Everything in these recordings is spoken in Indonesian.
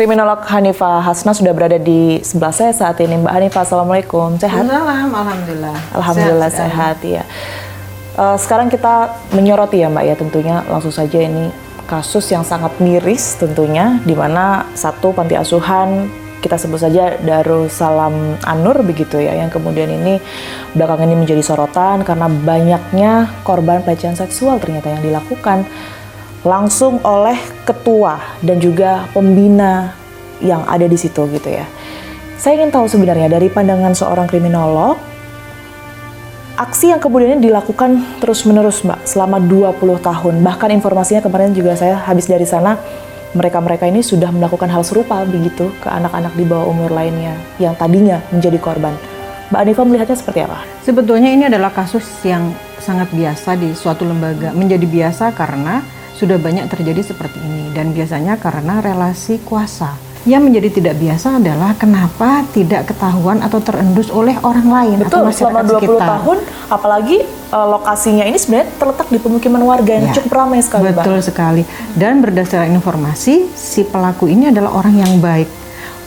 Kriminolog Hanifah Hasna sudah berada di sebelah saya saat ini. Mbak Hanifah, Assalamualaikum. Sehat? Alhamdulillah. Alhamdulillah sehat ya. Sekarang kita menyoroti ya Mbak ya, tentunya langsung saja ini kasus yang sangat miris tentunya, di mana satu panti asuhan, kita sebut saja Darussalam An-Nur begitu ya, yang kemudian ini belakangan ini menjadi sorotan karena banyaknya korban pelecehan seksual ternyata yang dilakukan langsung oleh ketua dan juga pembina yang ada di situ gitu ya. Saya ingin tahu sebenarnya dari pandangan seorang kriminolog, aksi yang kemudian ini dilakukan terus-menerus Mbak selama 20 tahun. Bahkan informasinya kemarin juga saya habis dari sana, mereka-mereka ini sudah melakukan hal serupa begitu ke anak-anak di bawah umur lainnya yang tadinya menjadi korban. Mbak Hanifah melihatnya seperti apa? Sebetulnya ini adalah kasus yang sangat biasa di suatu lembaga. Menjadi biasa karena sudah banyak terjadi seperti ini, dan biasanya karena relasi kuasa. Yang menjadi tidak biasa adalah kenapa tidak ketahuan atau terendus oleh orang lain. Betul, atau masyarakat selama 20 sekitar. tahun, apalagi lokasinya ini sebenarnya terletak di pemukiman warga yang cukup ramai sekali. Betul sekali. Dan berdasarkan informasi, si pelaku ini adalah orang yang baik,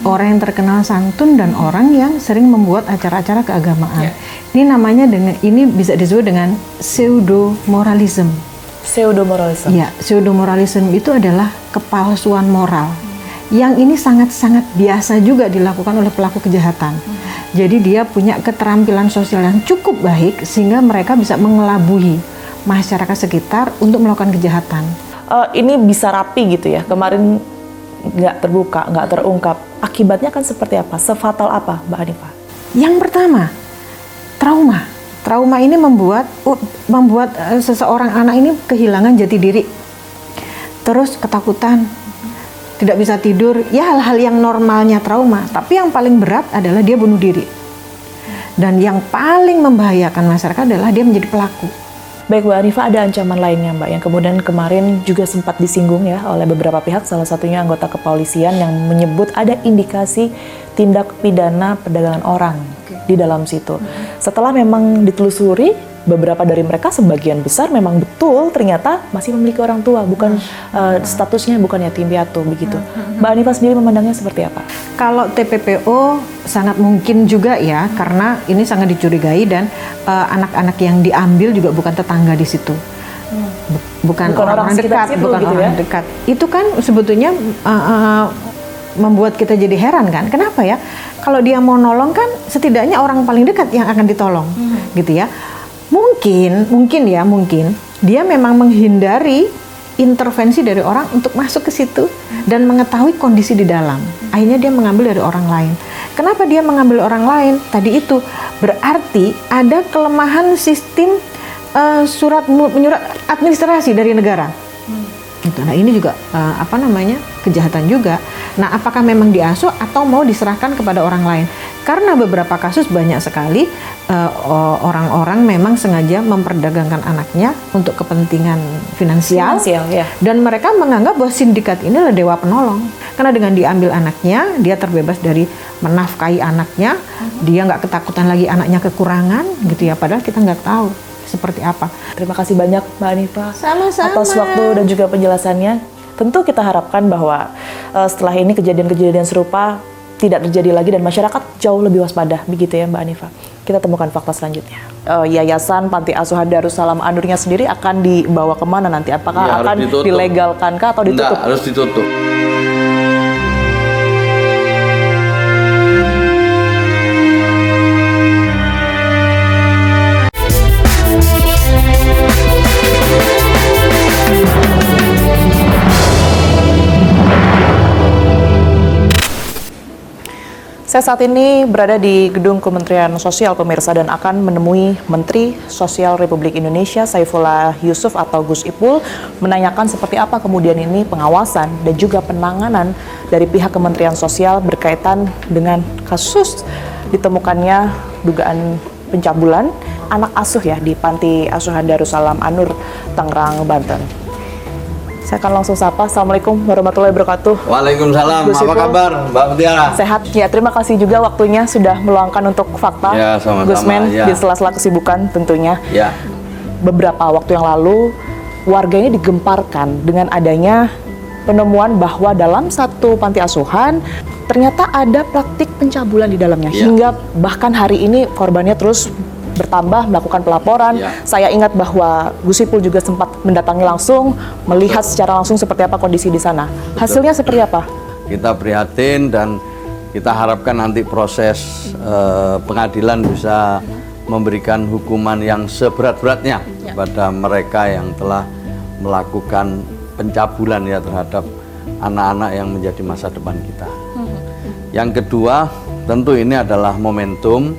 orang yang terkenal santun, dan orang yang sering membuat acara-acara keagamaan. Ini namanya ini bisa disebut dengan pseudo-moralism. Pseudo-moralism. Iya, pseudo-moralism itu adalah kepalsuan moral. Yang ini sangat-sangat biasa juga dilakukan oleh pelaku kejahatan. Jadi dia punya keterampilan sosial yang cukup baik sehingga mereka bisa mengelabuhi masyarakat sekitar untuk melakukan kejahatan. Ini bisa rapi gitu ya, kemarin nggak terbuka, nggak terungkap. Akibatnya kan seperti apa? Sefatal apa Mbak Hanifah? Yang pertama, trauma. Trauma ini membuat seseorang anak ini kehilangan jati diri. Terus ketakutan, tidak bisa tidur, ya hal-hal yang normalnya trauma. Tapi yang paling berat adalah dia bunuh diri. Dan yang paling membahayakan masyarakat adalah dia menjadi pelaku. Baik Mbak Hanifah, ada ancaman lainnya Mbak yang kemudian kemarin juga sempat disinggung ya oleh beberapa pihak, salah satunya anggota kepolisian yang menyebut ada indikasi tindak pidana perdagangan orang di dalam situ. Setelah memang ditelusuri, beberapa dari mereka sebagian besar memang betul ternyata masih memiliki orang tua, bukan statusnya bukan yatim piatu begitu. Mbak Hanifah sendiri memandangnya seperti apa? Kalau TPPO sangat mungkin juga ya, karena ini sangat dicurigai dan anak-anak yang diambil juga bukan tetangga di situ. Bukan orang dekat, bukan gitu orang dekat. Itu kan sebetulnya membuat kita jadi heran kan, kenapa ya? Kalau dia mau nolong kan setidaknya orang paling dekat yang akan ditolong, gitu ya. Mungkin dia memang menghindari intervensi dari orang untuk masuk ke situ dan mengetahui kondisi di dalam. Akhirnya dia mengambil dari orang lain. Kenapa dia mengambil orang lain? Tadi itu berarti ada kelemahan sistem menyurat administrasi dari negara. Nah ini juga kejahatan juga. Nah apakah memang diasuh atau mau diserahkan kepada orang lain? Karena beberapa kasus banyak sekali orang-orang memang sengaja memperdagangkan anaknya untuk kepentingan finansial ya. Dan mereka menganggap bahwa sindikat ini adalah dewa penolong. Karena dengan diambil anaknya, dia terbebas dari menafkahi anaknya, dia nggak ketakutan lagi anaknya kekurangan gitu ya. Padahal kita nggak tahu seperti apa. Terima kasih banyak Mbak Hanifah atas waktu dan juga penjelasannya. Tentu kita harapkan bahwa setelah ini kejadian-kejadian serupa tidak terjadi lagi dan masyarakat jauh lebih waspada begitu ya Mbak Hanifah. Kita temukan fakta selanjutnya. Yayasan Panti Asuhan Darussalam An-Nurnya sendiri akan dibawa kemana nanti? Apakah akan dilegalkan kah atau ditutup? Enggak, harus ditutup. Saya saat ini berada di Gedung Kementerian Sosial pemirsa dan akan menemui Menteri Sosial Republik Indonesia Saifullah Yusuf atau Gus Ipul menanyakan seperti apa kemudian ini pengawasan dan juga penanganan dari pihak Kementerian Sosial berkaitan dengan kasus ditemukannya dugaan pencabulan anak asuh ya di Panti Asuhan Darussalam An-Nur, Tangerang, Banten. Saya akan langsung sapa. Assalamualaikum warahmatullahi wabarakatuh. Waalaikumsalam. Apa kabar Mbak Mutiara? Sehat ya, terima kasih juga waktunya sudah meluangkan untuk fakta. Ya, sama-sama. Gusmen Ya. di sela-sela kesibukan tentunya. Ya. Beberapa waktu yang lalu warga ini digemparkan dengan adanya penemuan bahwa dalam satu panti asuhan ternyata ada praktik pencabulan di dalamnya, Iya. hingga bahkan hari ini korbannya terus bertambah, melakukan pelaporan. Iya. Saya ingat bahwa Gus Ipul juga sempat mendatangi langsung, melihat secara langsung seperti apa kondisi di sana. Hasilnya seperti apa? Kita prihatin dan kita harapkan nanti proses pengadilan bisa memberikan hukuman yang seberat-beratnya kepada mereka yang telah melakukan pencabulan ya terhadap anak-anak yang menjadi masa depan kita. Yang kedua, tentu ini adalah momentum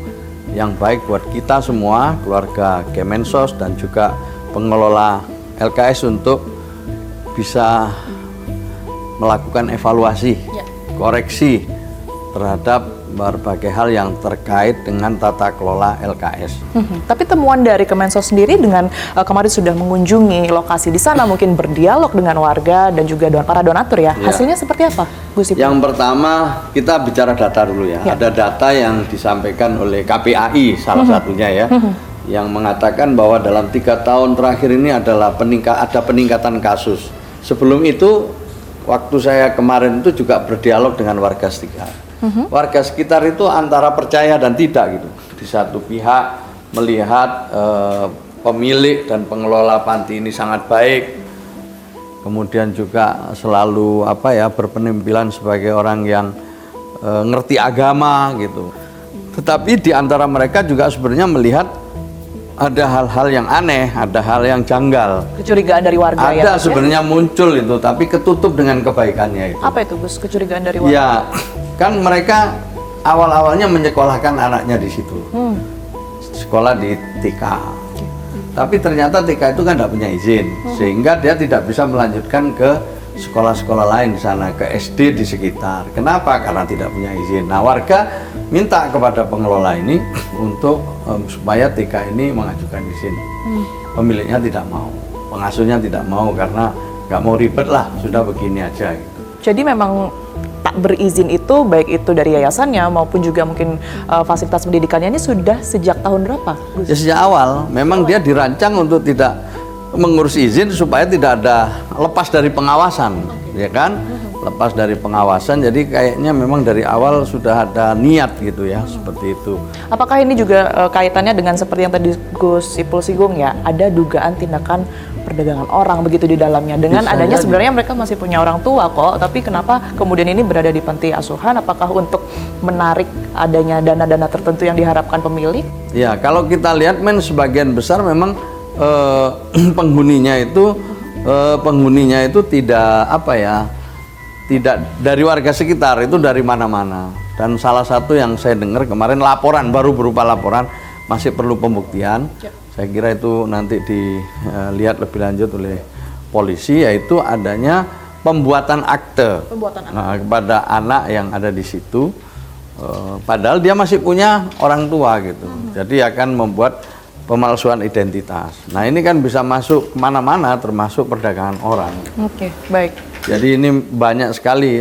yang baik buat kita semua, keluarga Kemensos dan juga pengelola LKS untuk bisa melakukan evaluasi, koreksi terhadap berbagai hal yang terkait dengan tata kelola LKS. Tapi temuan dari Kemensos sendiri dengan kemarin sudah mengunjungi lokasi di sana, mungkin berdialog dengan warga dan juga para donatur ya. Ya. Hasilnya seperti apa, Gus Ipul? Yang pertama, kita bicara data dulu ya. Ada data yang disampaikan oleh KPAI salah satunya ya, yang mengatakan bahwa dalam 3 tahun terakhir ini adalah ada peningkatan kasus. Sebelum itu, waktu saya kemarin itu juga berdialog dengan warga sekitar. Warga sekitar itu antara percaya dan tidak gitu. Di satu pihak melihat pemilik dan pengelola panti ini sangat baik, kemudian juga selalu berpenampilan sebagai orang yang ngerti agama gitu. Tetapi di antara mereka juga sebenarnya melihat ada hal-hal yang aneh, ada hal yang janggal. Kecurigaan dari warga ya? Ada sebenarnya muncul itu, tapi ketutup dengan kebaikannya itu. Apa itu, Gus? Kecurigaan dari warga? Ya, kan mereka awal-awalnya menyekolahkan anaknya di situ, sekolah di TK. Tapi ternyata TK itu kan tidak punya izin, sehingga dia tidak bisa melanjutkan ke sekolah-sekolah lain di sana, ke SD di sekitar. Kenapa? Karena tidak punya izin. Nah, warga minta kepada pengelola ini untuk supaya TK ini mengajukan izin. Pemiliknya tidak mau, pengasuhnya tidak mau karena nggak mau ribet lah, sudah begini aja gitu. Jadi memang tak berizin itu, baik itu dari yayasannya maupun juga mungkin fasilitas pendidikannya ini sudah sejak tahun berapa, Gus? Ya, sejak awal memang dia dirancang untuk tidak mengurus izin supaya tidak ada lepas dari pengawasan, ya kan? Lepas dari pengawasan, jadi kayaknya memang dari awal sudah ada niat gitu ya, seperti itu. Apakah ini juga kaitannya dengan seperti yang tadi Gus Ipul singgung ya, ada dugaan tindakan perdagangan orang begitu di dalamnya, dengan Bisa adanya jadi. sebenarnya mereka masih punya orang tua kok, tapi kenapa kemudian ini berada di panti asuhan? Apakah untuk menarik adanya dana-dana tertentu yang diharapkan pemilik? Ya, kalau kita lihat sebagian besar memang penghuninya itu tidak dari warga sekitar, itu dari mana-mana. Dan salah satu yang saya dengar kemarin laporan, baru berupa laporan, masih perlu pembuktian. Saya kira itu nanti dilihat lebih lanjut oleh polisi, yaitu adanya pembuatan akte, Nah, kepada anak yang ada di situ, padahal dia masih punya orang tua gitu. Jadi akan membuat pemalsuan identitas. Nah, ini kan bisa masuk kemana-mana, termasuk perdagangan orang. Oke, baik. Jadi ini banyak sekali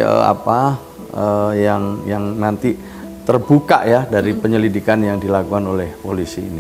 yang nanti terbuka ya dari penyelidikan yang dilakukan oleh polisi ini.